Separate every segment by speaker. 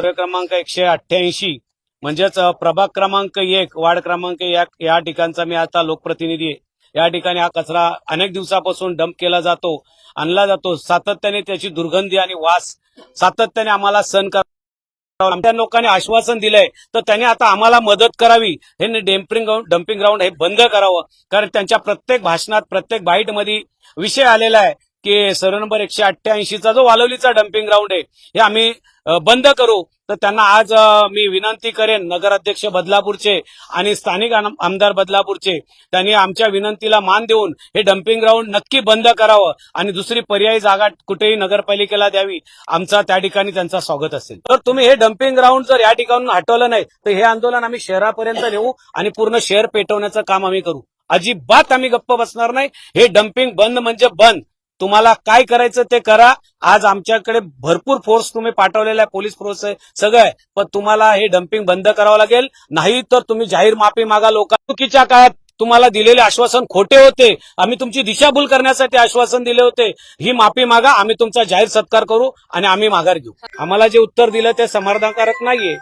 Speaker 1: सर्वे क्रमांक 188 म्हणजेच प्रभाग क्रमांक 1 वार्ड क्रमांक 1 या ठिकाणचा मी आता लोकप्रतिनिधी आहे। या ठिकाणी हा कचरा अनेक दिवसापासून डंप केला जातो, आणला जातो। सातत्याने त्याची दुर्गंधी आणि वास सातत्याने आम्हाला सहन करावा। आमच्या लोकांनी आश्वासन दिलंय तर त्यांनी आता आम्हाला मदत करावी। हे डम्पिंग ग्राउंड हे बंद करावं, कारण त्यांच्या प्रत्येक भाषणात प्रत्येक बाईटमध्ये विषय आलेला आहे की सर्व नंबर 188चा जो वालवलीचा डम्पिंग ग्राउंड आहे हे आम्ही बंद करू। तर त्यांना आज मी विनंती करेन, नगराध्यक्ष बदलापूरचे आणि स्थानिक आमदार बदलापूरचे, त्यांनी आमच्या विनंतीला मान देऊन हे डम्पिंग ग्राउंड नक्की बंद करावं आणि दुसरी पर्यायी जागा कुठेही नगरपालिकेला द्यावी। आमचा त्या ठिकाणी त्यांचा स्वागत असेल। तर तुम्ही हे डम्पिंग ग्राउंड जर या ठिकाणून हटवलं नाही तर हे आंदोलन आम्ही शहरापर्यंत नेऊ आणि पूर्ण शहर पेटवण्याचं काम आम्ही करू। अजिबात आम्ही गप्प बसणार नाही। हे डम्पिंग बंद म्हणजे बंद। तुम्हाला काय करायचं ते करा। आज आमच्याकडे भरपूर फोर्स तुम्ही पाठवलेला आहे, पोलीस फोर्स आहे, सगळं आहे, पण तुम्हाला हे डम्पिंग बंद करावं लागेल। नाही तर तुम्ही जाहीर माफी मागा। लोकांच्या काळात तुम्हाला दिलेले आश्वासन खोटे होते, आम्ही तुमची दिशाभूल करण्यासाठी आश्वासन दिले होते। ही माफी मागा, आम्ही तुमचा जाहीर सत्कार करू आणि आम्ही माघार घेऊ। आम्हाला जे उत्तर दिलं ते समाधानकारक नाहीये।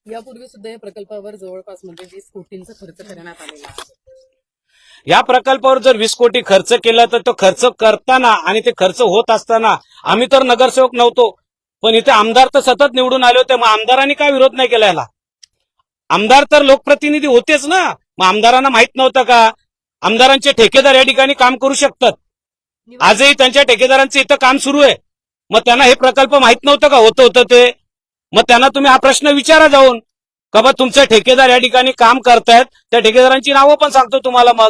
Speaker 2: यापूर्वी सुद्धा या प्रकल्पावर जवळपास 20 कोटींचा खर्च करण्यात आलेला आहे।
Speaker 1: या प्रकल्पावर जर 20 कोटी खर्च केला तर तो खर्च करताना आणि ते खर्च होत असताना आम्ही तर नगरसेवक नव्हतो, पण इथे आमदार तर सतत निवडून आले होते। मग आमदारांनी काय विरोध नाही केला याला? आमदार तर लोकप्रतिनिधी होतेच ना, मग आमदारांना माहित नव्हतं का आमदारांचे ठेकेदार या ठिकाणी काम करू शकतात? आजही त्यांच्या ठेकेदारांचं इथं काम सुरू आहे। मग त्यांना हे प्रकल्प माहित नव्हतं का होतं ते? मग त्यांना तुम्ही हा प्रश्न विचारा जाऊन का बा तुमचे ठेकेदार या ठिकाणी काम करतायत, त्या ठेकेदारांची नावं पण सांगतो तुम्हाला। मग